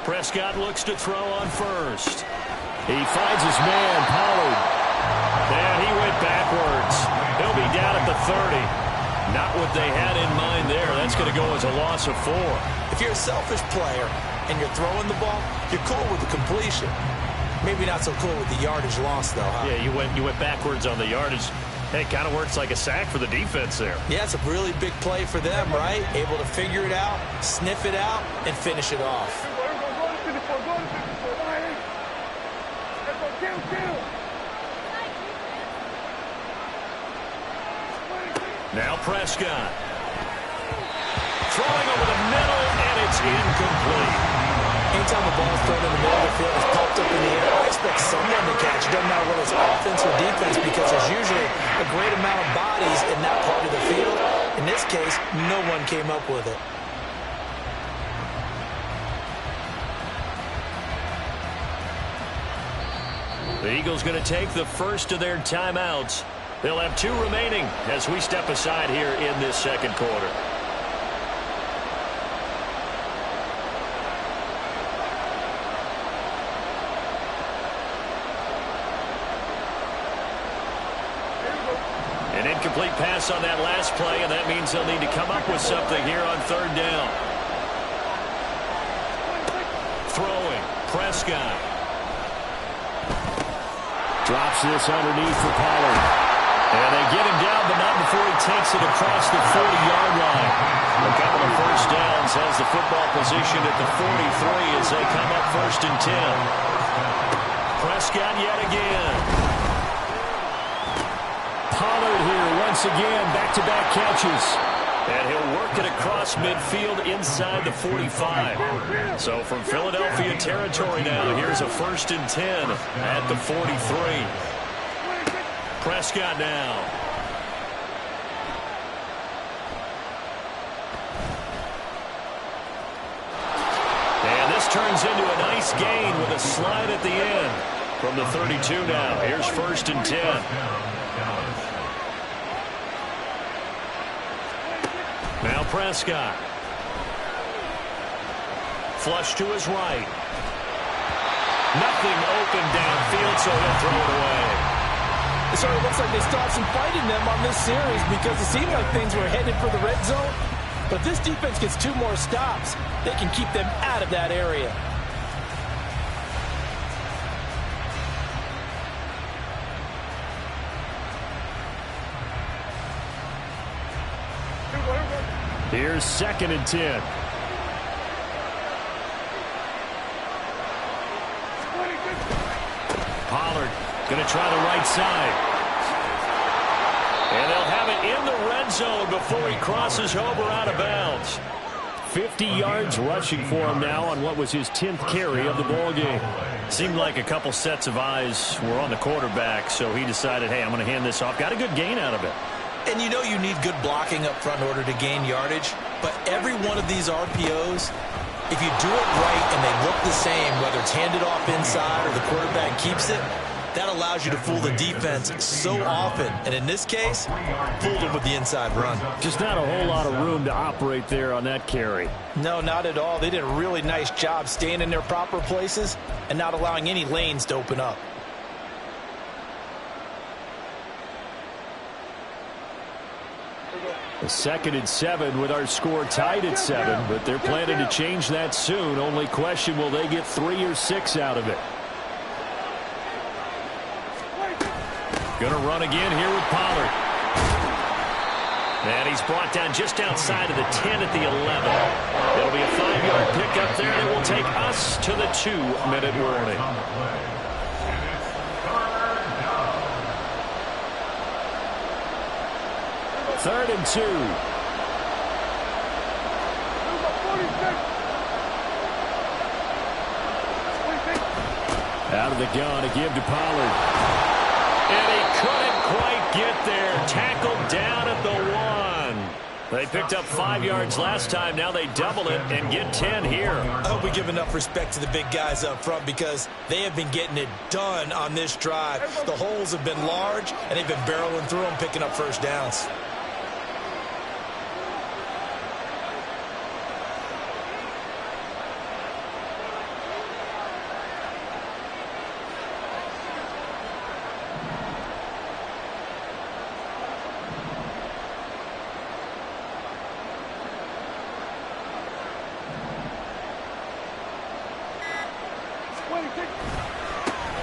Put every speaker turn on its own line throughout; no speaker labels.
Prescott looks to throw on first. He finds his man, Pollard. And he went backwards. He'll be down at the 30. Not what they had in mind there. That's going to go as a loss of 4.
If you're a selfish player and you're throwing the ball, you're cool with the completion. Maybe not so cool with the yardage loss, though, huh?
Yeah, you went backwards on the yardage. Hey, it kind of works like a sack for the defense there.
Yeah, it's a really big play for them, right? Able to figure it out, sniff it out, and finish it off.
Now Prescott. Throwing over the middle, and it's incomplete.
Anytime the ball's thrown in the middle of the field, it's popped up in the air, I expect someone to catch. It doesn't matter whether it's offense or defense because there's usually a great amount of bodies in that part of the field. In this case, no one came up with it.
The Eagles going to take the first of their timeouts. They'll have 2 remaining as we step aside here in this second quarter. An incomplete pass on that last play, and that means they'll need to come up with something here on 3rd down. Throwing, Prescott. Drops this underneath for Pollard. And they get him down, but not before he takes it across the 40-yard line. A couple of first downs has the football position at the 43 as they come up 1st and 10. Prescott yet again. Pollard here once again, back-to-back catches. And he'll work it across midfield inside the 45. So from Philadelphia territory now, here's a 1st and 10 at the 43. Prescott now. And this turns into a nice gain with a slide at the end. From the 32 now, here's 1st and 10. Now Prescott. Flush to his right. Nothing open downfield, so he'll throw it away.
It sort of looks like they stopped some fight in them on this series because it seemed like things were headed for the red zone. But this defense gets 2 more stops. They can keep them out of that area.
Here's 2nd and 10. Pollard going to try the right side. And they'll have it in the red zone before he crosses over out of bounds. 50 yards rushing for him now on what was his 10th carry of the ball game. Seemed like a couple sets of eyes were on the quarterback, so he decided, hey, I'm going to hand this off. Got a good gain out of it.
And you know you need good blocking up front in order to gain yardage. But every one of these RPOs, if you do it right and they look the same, whether it's handed off inside or the quarterback keeps it, that allows you to fool the defense so often. And in this case, fooled them with the inside run.
Just not a whole lot of room to operate there on that carry.
No, not at all. They did a really nice job staying in their proper places and not allowing any lanes to open up.
A 2nd and 7 with our score tied at 7, but they're planning to change that soon. Only question, will they get 3 or 6 out of it? Gonna run again here with Pollard. And he's brought down just outside of the 10 at the 11. It'll be a 5-yard pickup there that will take us to the 2-minute warning. Third and 2. Out of the gun to give to Pollard. And he couldn't quite get there. Tackled down at the 1. They picked up 5 yards last time. Now they double it and get 10 here.
I hope we give enough respect to the big guys up front because they have been getting it done on this drive. The holes have been large, and they've been barreling through them, picking up first downs.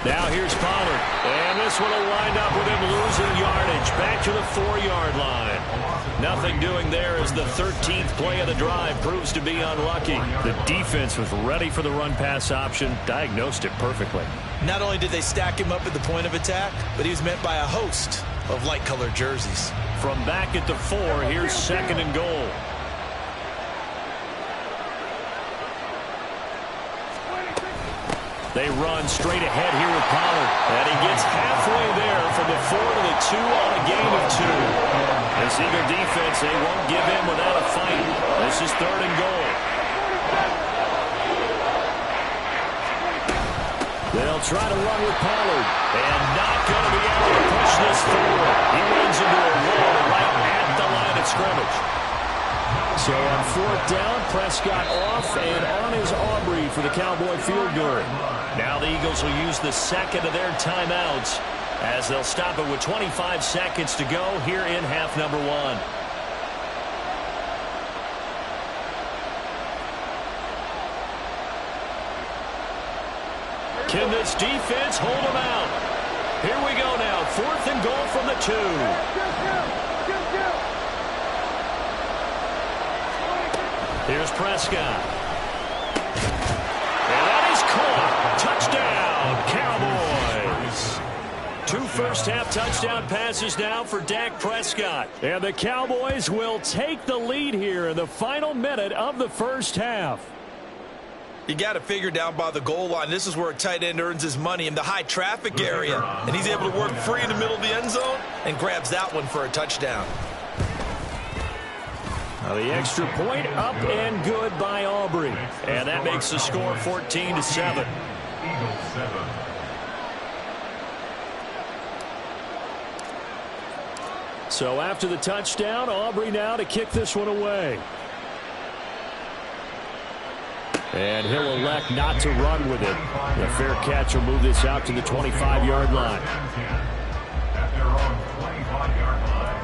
Now here's Pollard. And this one will wind up with him losing yardage. Back to the 4-yard line. Nothing doing there as the 13th play of the drive proves to be unlucky. The defense was ready for the run-pass option, diagnosed it perfectly.
Not only did they stack him up at the point of attack, but he was met by a host of light-colored jerseys.
From back at the 4, here's 2nd and goal. They run straight ahead here with Pollard. And he gets halfway there from the 4 to the 2 on a gain of 2. This Eagle defense, they won't give in without a fight. This is 3rd and goal. They'll try to run with Pollard. And not going to be able to push this forward. He runs into a wall right at the line of scrimmage. So on 4th down, Prescott off, and on is Aubrey for the Cowboy field goal. Now the Eagles will use the second of their timeouts as they'll stop it with 25 seconds to go here in half number 1. Can this defense hold them out? Here we go now, 4th and goal from the 2. Here's Prescott. And that is caught. Touchdown, Cowboys. 2 first-half touchdown passes now for Dak Prescott. And the Cowboys will take the lead here in the final minute of the first half.
You got to figure down by the goal line. This is where a tight end earns his money in the high traffic area. And he's able to work free in the middle of the end zone and grabs that one for a touchdown.
Now the extra point up and good by Aubrey. And that makes the score 14-7. So after the touchdown, Aubrey now to kick this one away. And he'll elect not to run with it. The fair catch will move this out to the 25-yard line. At their own 25-yard line.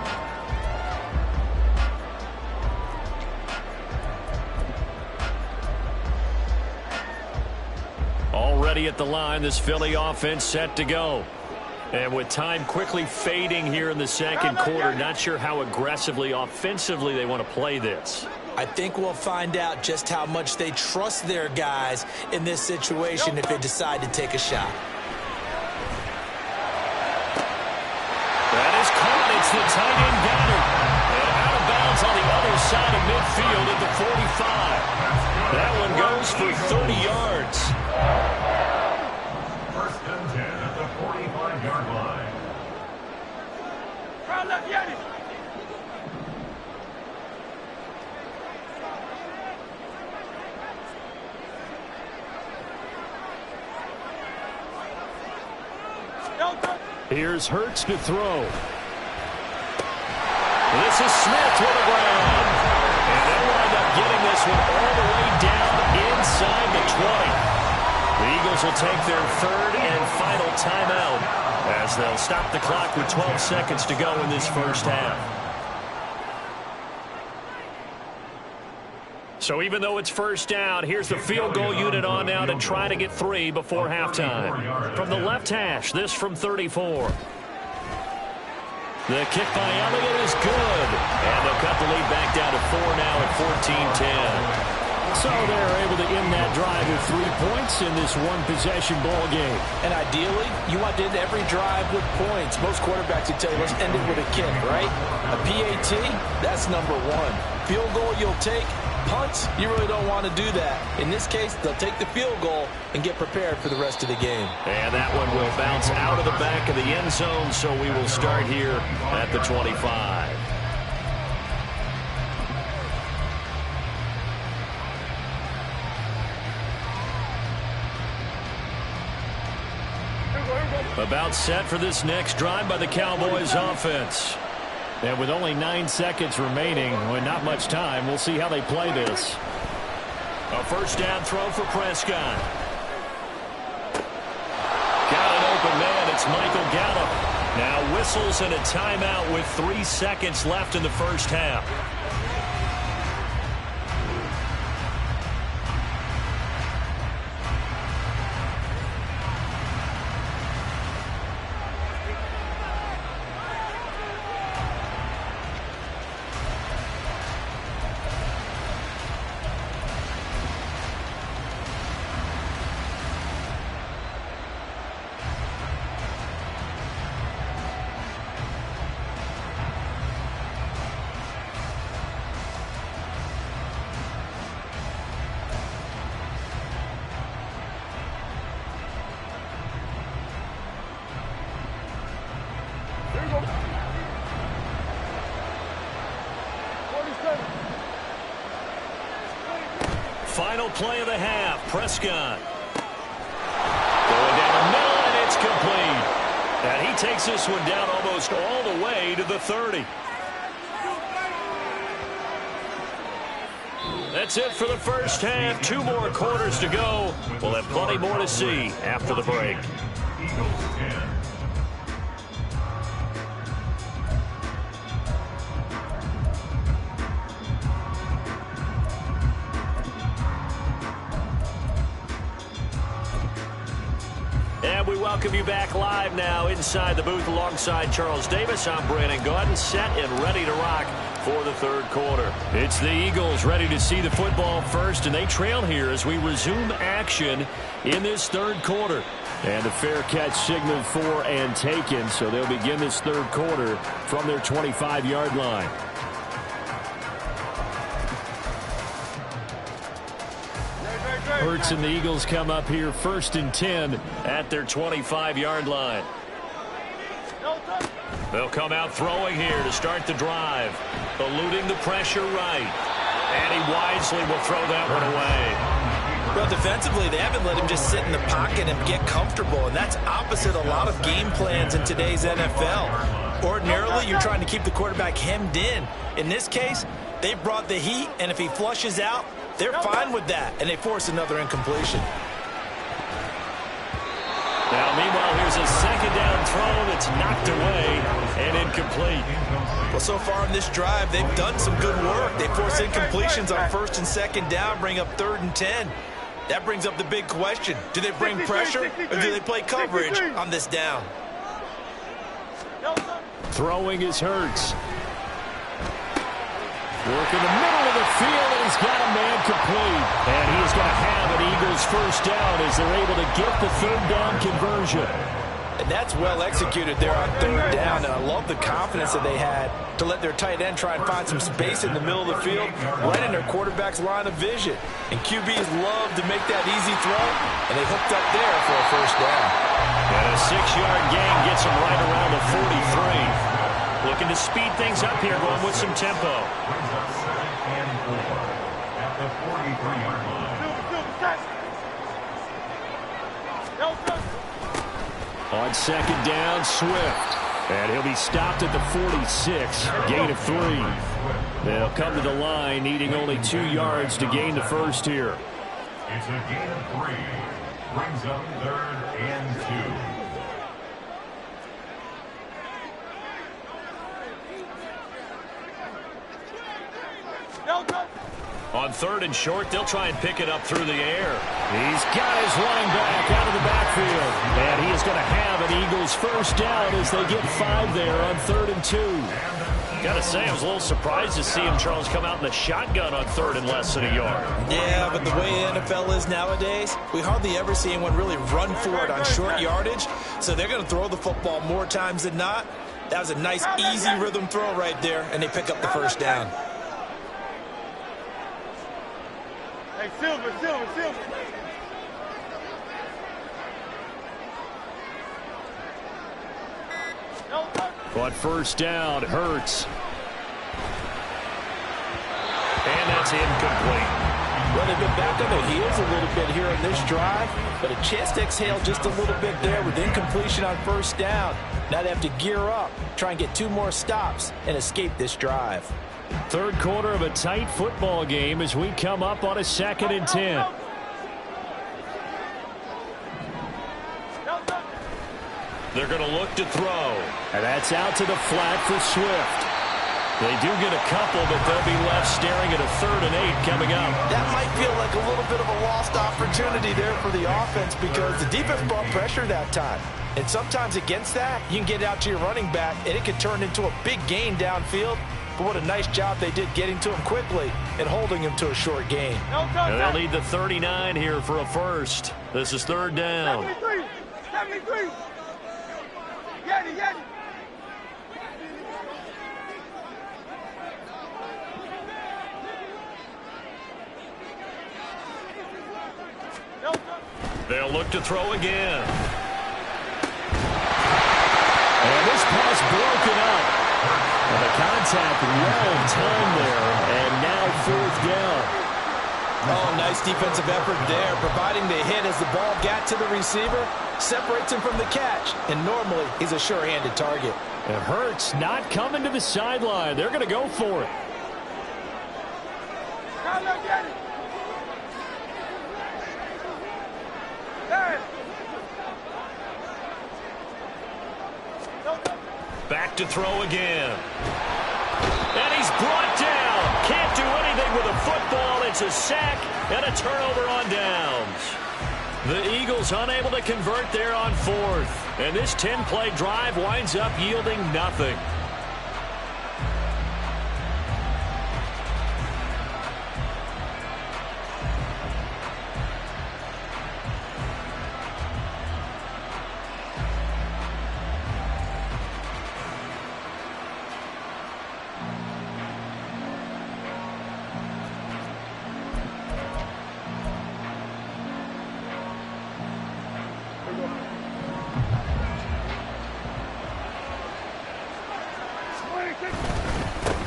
Already at the line, this Philly offense set to go. And with time quickly fading here in the second quarter, not sure how aggressively, offensively they want to play this.
I think we'll find out just how much they trust their guys in this situation if they decide to take a shot.
That is caught. It's the tight end Goddard. And out of bounds on the other side of midfield at the 45. That one goes for 30 yards.
First and 10 at the 45-yard line.
Here's Hurts to throw. This is Smith with the ground. And they'll wind up getting this one all the way down inside the 20. The Eagles will take their 3rd and final timeout as they'll stop the clock with 12 seconds to go in this first half. So even though it's first down, here's the field goal unit on now to try to get 3 before halftime. From the left hash, this from 34. The kick by Elliott is good. And they'll cut the lead back down to 4 now at 14-10. So they're able to end that drive with 3 points in this one-possession ball game.
And ideally, you want to end every drive with points. Most quarterbacks would tell you, let's end it with a kick, right? A PAT, that's number 1. Field goal you'll take. Punts, you really don't want to do that. In this case, they'll take the field goal and get prepared for the rest of the game.
And that one will bounce out of the back of the end zone, so we will start here at the 25. About set for this next drive by the Cowboys offense. And with only 9 seconds remaining, with not much time, we'll see how they play this. A first down throw for Prescott. Got an open man. It's Michael Gallup. Now whistles and a timeout with 3 seconds left in the first half. Final play of the half. Prescott. Going down the middle, and it's complete. And he takes this one down almost all the way to the 30. That's it for the first half. 2 more quarters to go. We'll have plenty more to see after the break.
Eagles 10.
And we welcome you back live now inside the booth alongside Charles Davis. I'm Brandon Gaudin, set and ready to rock for the third quarter. It's the Eagles ready to see the football first, and they trail here as we resume action in this third quarter. And a fair catch signaled for and taken, so they'll begin this third quarter from their 25-yard line. Hurts and the Eagles come up here 1st and 10 at their 25-yard line. They'll come out throwing here to start the drive. Eluding the pressure right. And he wisely will throw that one away.
Well, defensively, they haven't let him just sit in the pocket and get comfortable, and that's opposite a lot of game plans in today's NFL. Ordinarily, you're trying to keep the quarterback hemmed in. In this case, they brought the heat, and if he flushes out, they're fine with that, and they force another incompletion.
Now, meanwhile, here's a second down throw that's knocked away and incomplete.
Well, so far in this drive, they've done some good work. They force incompletions on 1st and 2nd down, bring up 3rd and 10. That brings up the big question. Do they bring pressure, or do they play coverage on this down?
Throwing is Hurts. Work in the middle of the field, and he's got a man complete. And he's going to have an Eagles first down as they're able to get the 3rd down conversion.
And that's well executed there on 3rd down. And I love the confidence that they had to let their tight end try and find some space in the middle of the field, right in their quarterback's line of vision. And QBs love to make that easy throw, and they hooked up there for a first down.
And a 6-yard gain gets them right around the 43. Looking to speed things up here, going with some tempo.
Brings up 2nd and 4 at the 43-yard line.
On 2nd down, Swift. And he'll be stopped at the 46. Gain of 3. They'll come to the line, needing only 2 yards to gain the first here.
It's a gain of 3. Brings up 3rd and 2.
On 3rd and short, they'll try and pick it up through the air. He's got his running back out of the backfield. And he is going to have an Eagles first down as they get 5 there on 3rd and 2. Got to say, I was a little surprised to see him, Charles, come out in the shotgun on 3rd and less than a yard.
Yeah, but the way the NFL is nowadays, we hardly ever see anyone really run for it on short yardage. So they're going to throw the football more times than not. That was a nice, easy rhythm throw right there, and they pick up the first down.
Hey, Silver.
But first down, Hurts. And that's incomplete.
Well, they've been back on their heels a little bit here in this drive, but a chance to exhale just a little bit there with incompletion on first down. Now they have to gear up, try and get 2 more stops, and escape this drive.
Third quarter of a tight football game as we come up on a 2nd and 10. They're going to look to throw. And that's out to the flat for Swift. They do get a couple, but they'll be left staring at a 3rd and 8 coming up.
That might feel like a little bit of a lost opportunity there for the offense because the defense brought pressure that time. And sometimes against that, you can get out to your running back, and it could turn into a big gain downfield. But what a nice job they did getting to him quickly and holding him to a short gain.
And they'll need the 39 here for a first. This is 3rd down.
73. Yeti.
They'll look to throw again. And this pass broken up. And the contact well timed there, and now 4th down.
Oh, nice defensive effort there, providing the hit as the ball got to the receiver, separates him from the catch, and normally he's a sure-handed target.
And Hurts not coming to the sideline. They're going to go for it.
Get it. Hey.
Back to throw again. And he's brought down. Can't do anything with a football. It's a sack and a turnover on downs. The Eagles unable to convert there on 4th. And this 10-play drive winds up yielding nothing.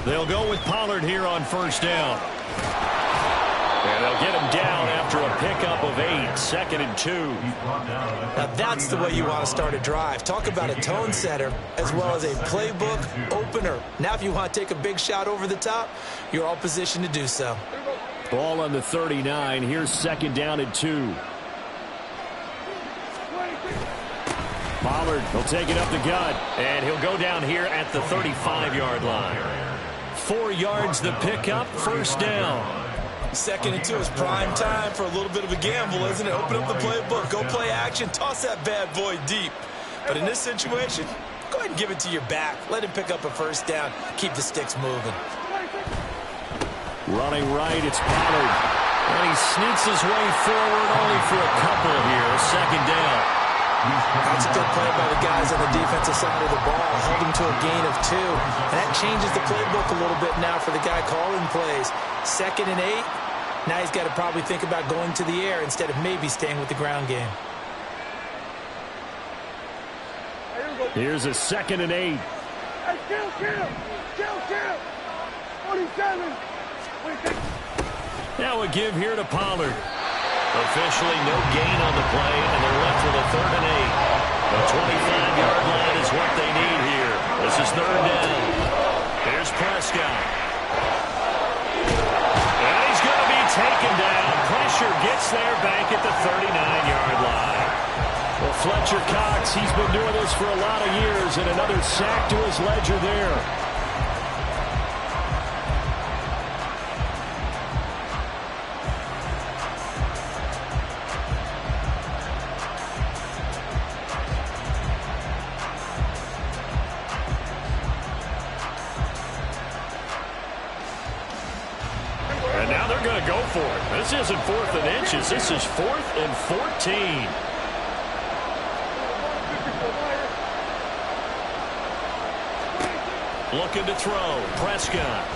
They'll go with Pollard here on 1st down. And they'll get him down after a pickup of 8, 2nd and 2.
Now that's the way you want to start a drive. Talk about a tone setter as well as a playbook opener. Now if you want to take a big shot over the top, you're all positioned to do so.
Ball on the 39. Here's 2nd down and 2. Pollard will take it up the gut, and he'll go down here at the 35-yard line. 4 yards the pickup, 1st down.
2nd and 2 is prime time for a little bit of a gamble, isn't it? Open up the playbook, go play action, toss that bad boy deep. But in this situation, go ahead and give it to your back. Let him pick up a 1st down. Keep the sticks moving.
Running right, it's Pollard. And he sneaks his way forward only for a couple here, 2nd down.
That's a good play by the guys on the defensive side of the ball. Held him to a gain of 2. And that changes the playbook a little bit now for the guy calling plays. 2nd and 8. Now he's got to probably think about going to the air instead of maybe staying with the ground game.
Here's a 2nd and 8.
Hey, kill. 47.
Now a give here to Pollard. Officially no gain on the play, and they're left with a 3rd and 8. The 25-yard line is what they need here. This is 3rd down. Here's Prescott. And he's going to be taken down. Pressure gets there back at the 39-yard line. Well, Fletcher Cox, he's been doing this for a lot of years, and another sack to his ledger there. And now they're going to go for it. This isn't 4th and inches. This is 4th and 14. Looking to throw. Prescott.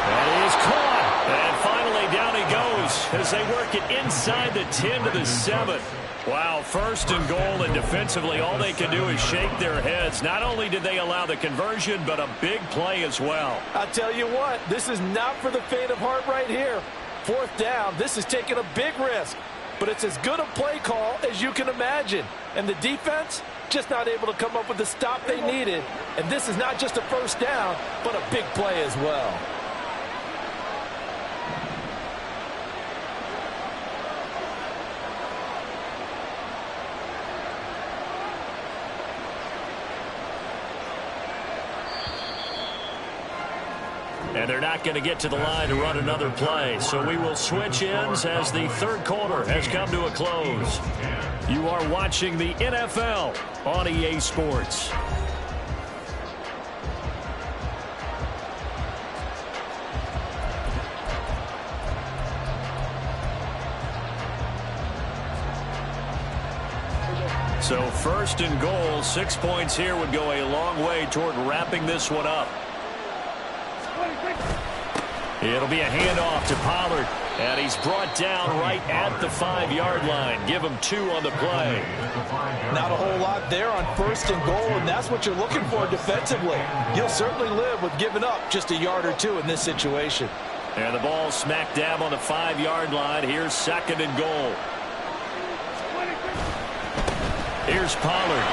And he is caught. And finally down he goes as they work it inside the 10 to the 7. Wow, 1st and goal, and defensively all they can do is shake their heads. Not only did they allow the conversion, but a big play as well.
I'll tell you what, this is not for the faint of heart right here. 4th down, this is taking a big risk. But it's as good a play call as you can imagine. And the defense, just not able to come up with the stop they needed. And this is not just a 1st down, but a big play as well.
And they're not going to get to the line to run another play. So we will switch ends as the 3rd quarter has come to a close. You are watching the NFL on EA Sports. So 1st and goal, 6 points here would go a long way toward wrapping this one up. It'll be a handoff to Pollard. And he's brought down right at the 5-yard line. Give him 2 on the play.
Not a whole lot there on 1st and goal, and that's what you're looking for defensively. You'll certainly live with giving up just a yard or 2 in this situation.
And the ball smack dab on the 5-yard line. Here's 2nd and goal. Here's Pollard.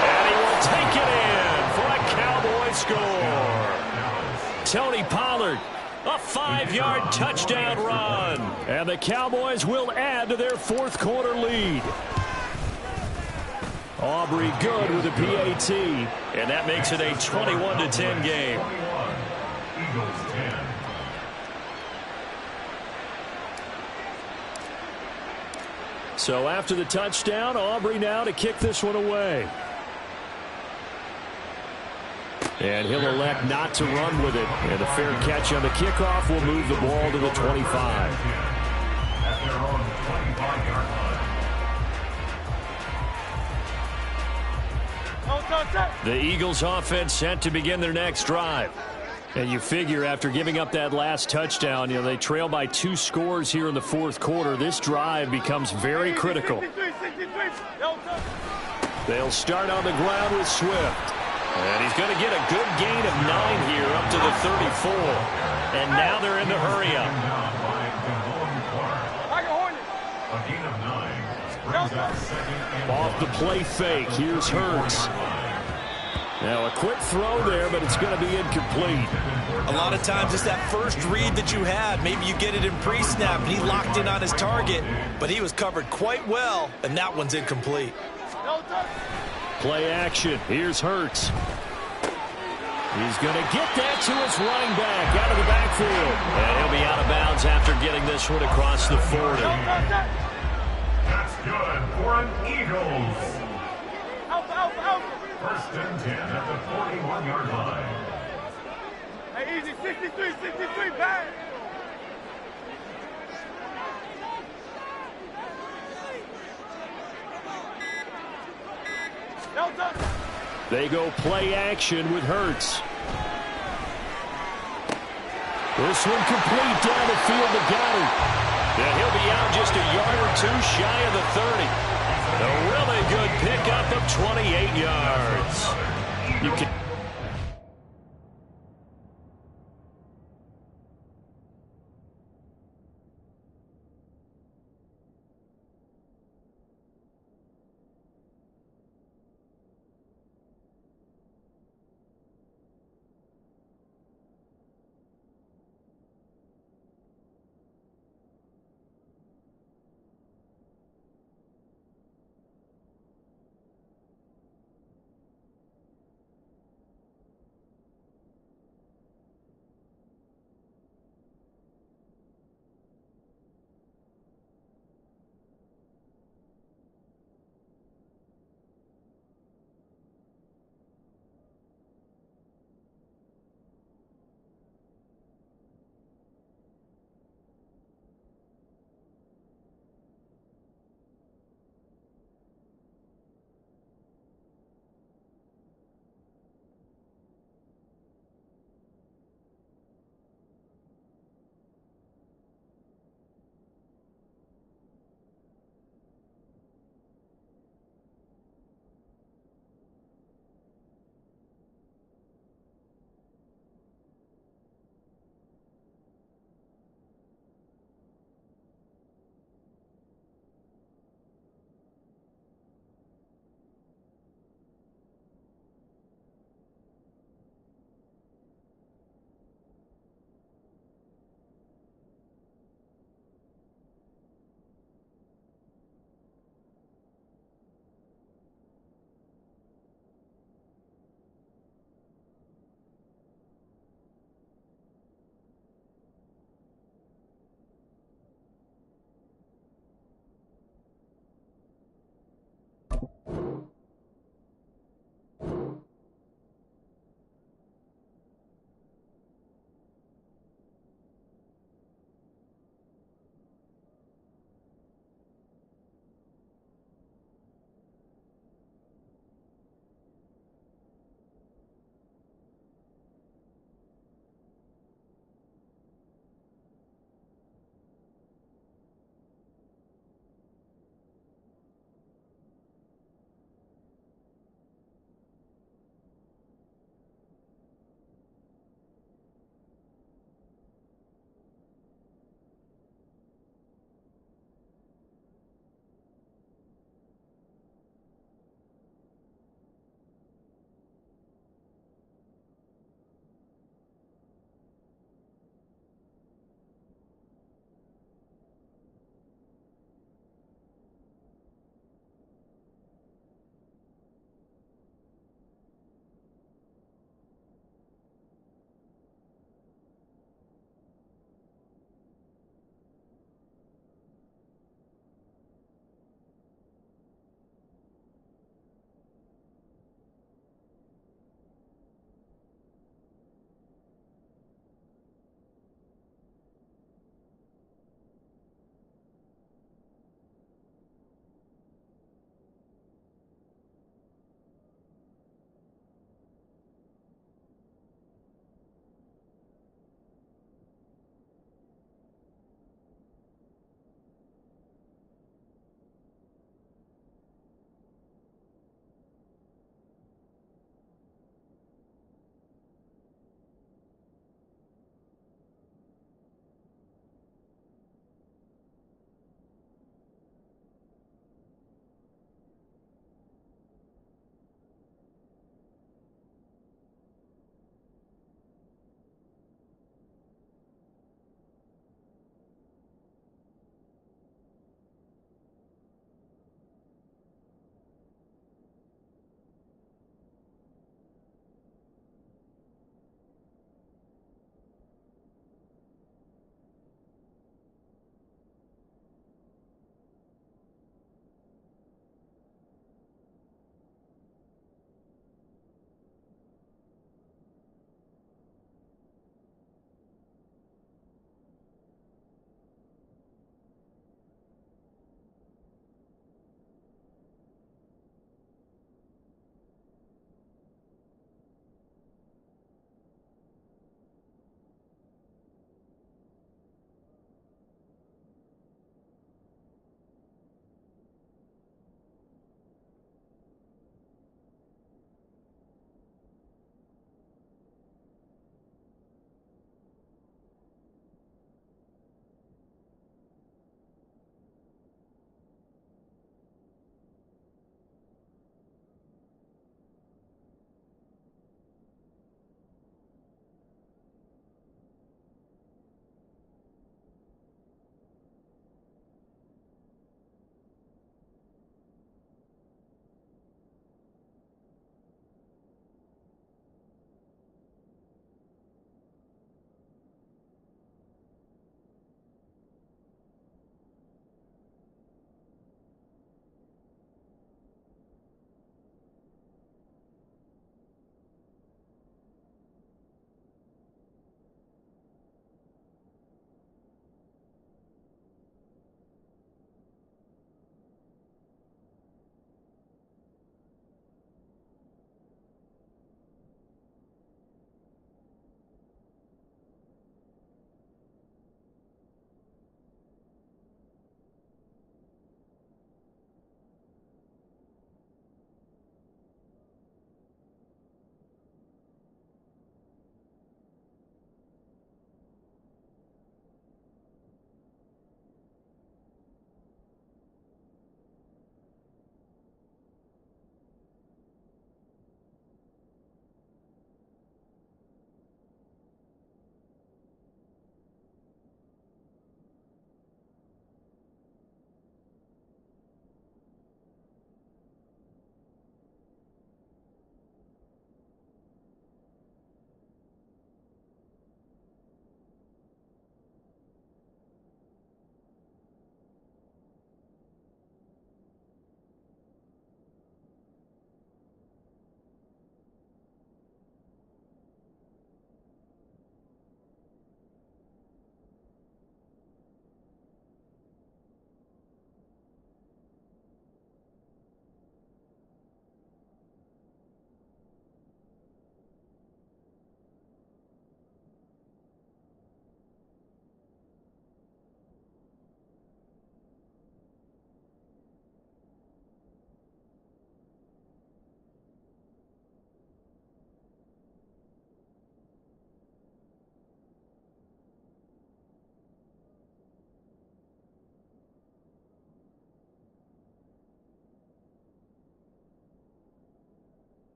And he will take it in for a Cowboy score. Tony Pollard, a 5-yard touchdown run. And the Cowboys will add to their 4th quarter lead. Aubrey good with a PAT. And that makes it a 21-10 game.
Eagles 10.
So after the touchdown, Aubrey now to kick this one away. And he'll elect not to run with it. And a fair catch on the kickoff will move the ball to the 25.
At their own 25-yard line.
The Eagles offense set to begin their next drive. And you figure after giving up that last touchdown, they trail by 2 scores here in the 4th quarter. This drive becomes very critical. They'll start on the ground with Swift. And he's going to get a good gain of 9 here up to the 34. And now they're in the hurry up.
A gain of 9 brings up 2nd and
Off the play fake, here's Hurts. Now a quick throw there, but it's going to be incomplete.
A lot of times it's that first read that you had. Maybe you get it in pre-snap, and he locked in on his target, but he was covered quite well, and that one's incomplete.
Play action. Here's Hurts. He's going to get that to his running back out of the backfield. And he'll be out of bounds after getting this one across the 40.
that's good for an Eagles. 1st and 10 at the 41-yard line.
Hey, easy, 63, bang.
They go play action with Hurts. This one complete down the field to Goddard. And he'll be out just a yard or 2 shy of the 30. A really good pickup of 28 yards. You can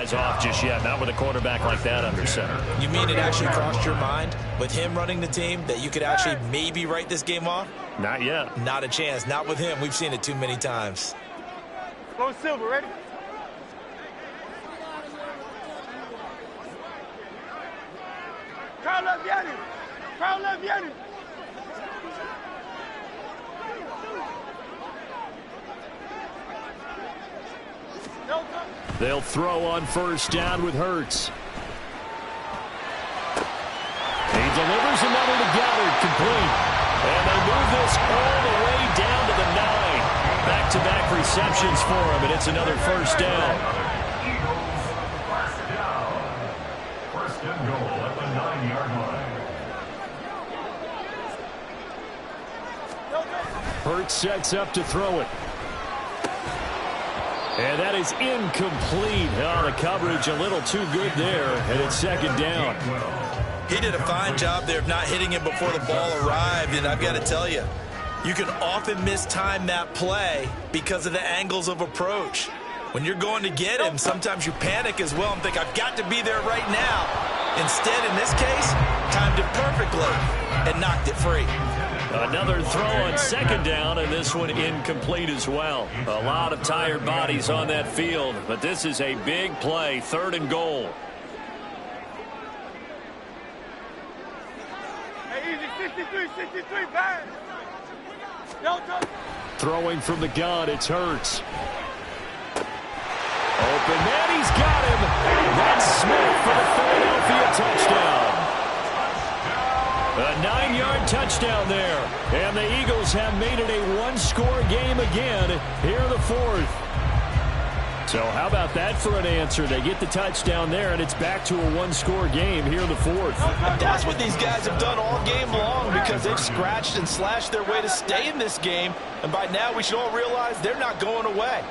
guys off just yet. Not with a quarterback like that under center.
You mean it actually crossed your mind with him running the team that you could actually maybe write this game off?
Not yet.
Not a chance. Not with him. We've seen it too many times.
Go Silver, ready? Crowd left Yanni. Crowd left Yanni.
They'll throw on first down with Hurts. He delivers another to Goddard, complete. And they move this all the way down to the 9. Back-to-back receptions for him, and it's another first down.
Eagles, first down. First and goal at the 9-yard line.
Hurts sets up to throw it. And that is incomplete. Oh, the coverage a little too good there, and it's second down.
He did a fine job there of not hitting him before the ball arrived, and I've got to tell you, you can often mistime that play because of the angles of approach. When you're going to get him, sometimes you panic as well and think, I've got to be there right now. Instead, in this case, timed it perfectly and knocked it free.
Another throw on second down, and this one incomplete as well. A lot of tired bodies on that field, but this is a big play, 3rd and goal.
Hey, easy, 63, bang.
Throwing from the gun, it's Hurts. Open man, he's got him. That's Smith for the Philadelphia touchdown. A 9-yard touchdown there. And the Eagles have made it a one-score game again here in the 4th. So how about that for an answer? They get the touchdown there, and it's back to a one-score game here in the 4th.
That's what these guys have done all game long because they've scratched and slashed their way to stay in this game. And by now, we should all realize they're not going away.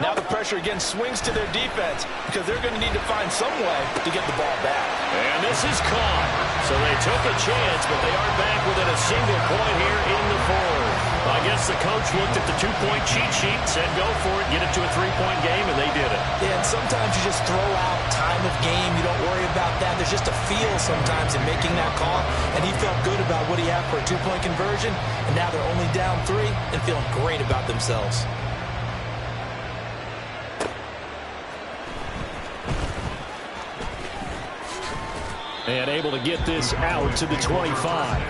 Now the pressure again swings to their defense because they're going to need to find some way to get the ball back.
And this is caught. So they took a chance, but they are back within a single point here in the 4th. I guess the coach looked at the 2-point cheat sheet, said go for it, get it to a 3-point game, and they did it.
Yeah, and sometimes you just throw out time of game. You don't worry about that. There's just a feel sometimes in making that call, and he felt good about what he had for a 2-point conversion, and now they're only down 3 and feeling great about themselves.
And able to get this out to the 25.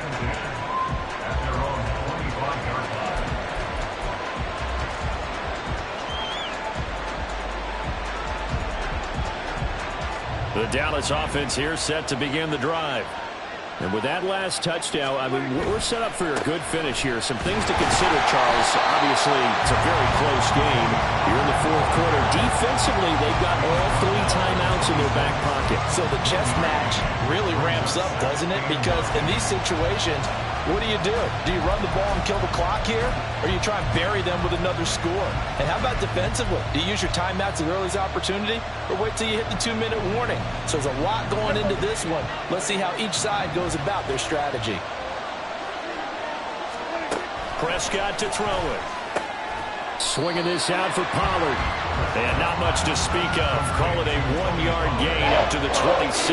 The Dallas offense here set to begin the drive. And with that last touchdown, I mean, we're set up for a good finish here. Some things to consider, Charles. Obviously, it's a very close game here in the 4th quarter. Defensively, they've got all 3 timeouts in their back pocket.
So the chess match really ramps up, doesn't it? Because in these situations, what do? Do you run the ball and kill the clock here? Or do you try and bury them with another score? And how about defensively? Do you use your timeouts as early as opportunity? Or wait till you hit the 2-minute warning? So there's a lot going into this one. Let's see how each side goes about their strategy.
Prescott to throw it. Swinging this out for Pollard. And not much to speak of. Call it a 1-yard gain up to the 26.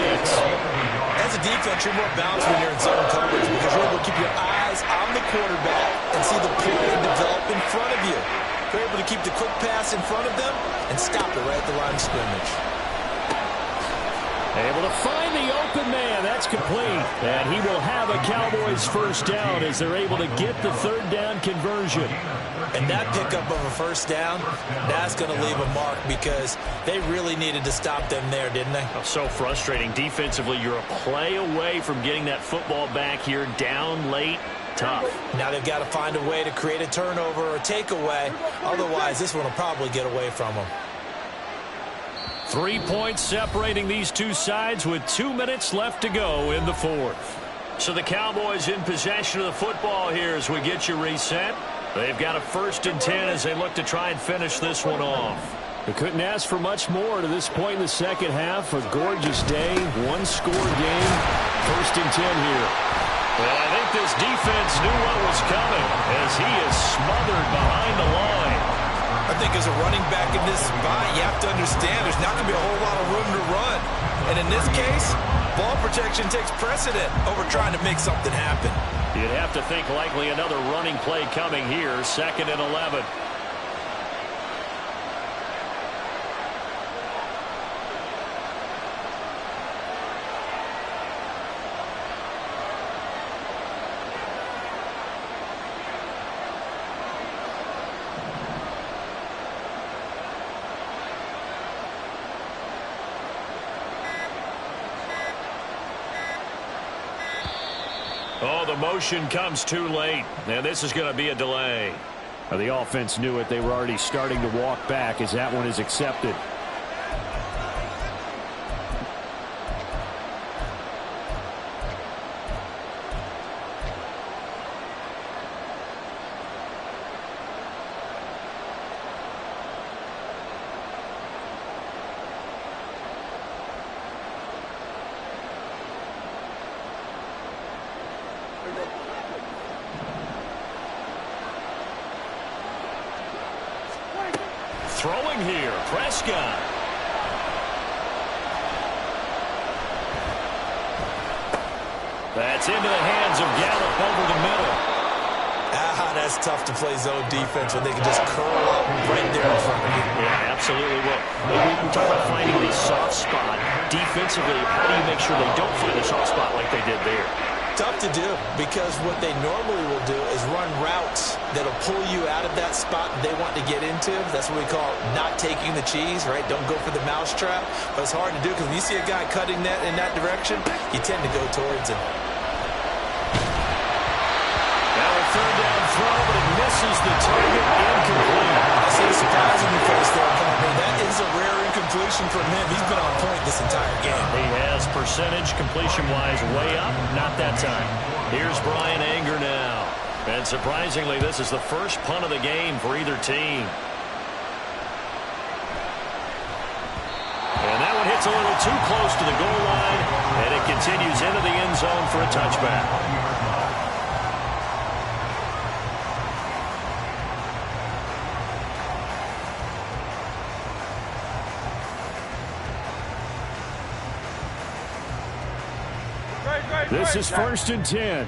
As a defense, you're more balanced when you're in zone coverage because you're able to keep your eyes on the quarterback and see the play develop in front of you. You're able to keep the quick pass in front of them and stop it right at the line of scrimmage.
Able to find the open man. That's complete. And he will have a Cowboys first down as they're able to get the 3rd down conversion.
And that pickup of a first down, that's going to leave a mark because they really needed to stop them there, didn't they?
Oh, so frustrating. Defensively, you're a play away from getting that football back here down late. Tough.
Now they've got to find a way to create a turnover or a takeaway. Otherwise, this one will probably get away from them.
3 points separating these two sides with 2 minutes left to go in the 4th. So the Cowboys in possession of the football here as we get you reset. They've got a 1st and 10 as they look to try and finish this one off. We couldn't ask for much more to this point in the second half. A gorgeous day, 1-score game, 1st and 10 here. Well, I think this defense knew what was coming as he is smothered behind the line.
A think as a running back in this spot, you have to understand there's not going to be a whole lot of room to run. And in this case, ball protection takes precedent over trying to make something happen.
You'd have to think likely another running play coming here, 2nd and 11. Oh, the motion comes too late, and this is going to be a delay. The offense knew it. They were already starting to walk back as that one is accepted. Throwing here, Prescott. That's into the hands of Gallup over the middle.
That's tough to play zone defense when they can just curl up right there in front of you.
Yeah, absolutely. Well, we talk about finding the soft spot. Defensively, how do you make sure they don't find a soft spot like they did there?
Tough to do, because what they normally will do is run routes that'll pull you out of that spot they want to get into. That's what we call not taking the cheese, right? Don't go for the mousetrap. But it's hard to do because when you see a guy cutting that in that direction, you tend to go towards him.
Now a 3rd down throw, but it misses the target. Incomplete.
I see a surprise in your face there, partner. That is a rare incompletion from him. He's been on point this entire game.
He has percentage completion-wise way up. Not that time. Here's Bryan Anger now. And surprisingly, this is the first punt of the game for either team. And that one hits a little too close to the goal line, and it continues into the end zone for a touchback. This is 1st and 10.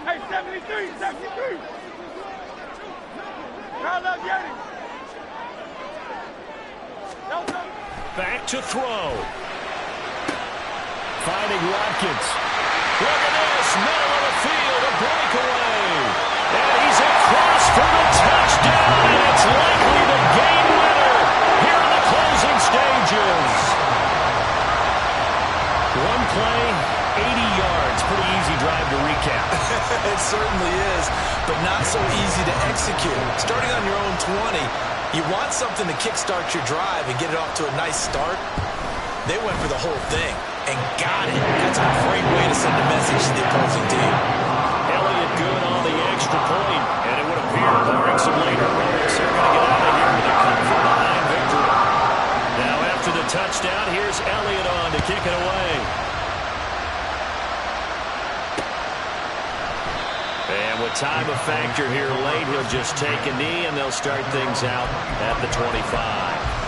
Hey, 73, 73. Crowd love Yanni.
Back to throw. Finding Watkins. Look at this, middle of the field, a breakaway. And he's across for the touchdown, and it's likely the game winner here in the closing stages. One play, 80 yards. Pretty easy drive to recap.
It certainly is, but not so easy to execute. Starting on your own 20, you want something to kickstart your drive and get it off to a nice start. They went for the whole thing and got it. That's a great way to send a message to the opposing team.
Elliott good on the extra point, and it would appear, barring some later runs, they're going to get out of here with a come-from-behind victory. Now after the touchdown, here's Elliott on to kick it away. And with time a factor here late, he'll just take a knee, and they'll start things out at the 25.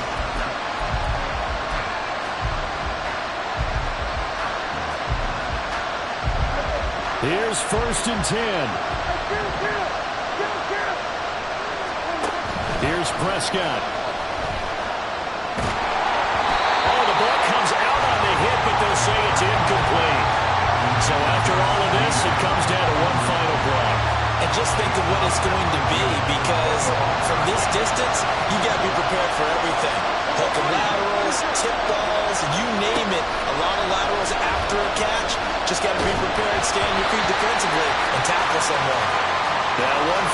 Here's 1st and 10. Here's Prescott. Oh, the ball comes out on the hit, but they'll say it's incomplete. So after all of this, it comes down to one final play.
And just think of what it's going to be, because from this distance, you got to be prepared for everything. Hook and laterals, tip balls, you name it. A lot of laterals after a catch. Just got to be prepared, stand your feet defensively, and tackle someone.
Now one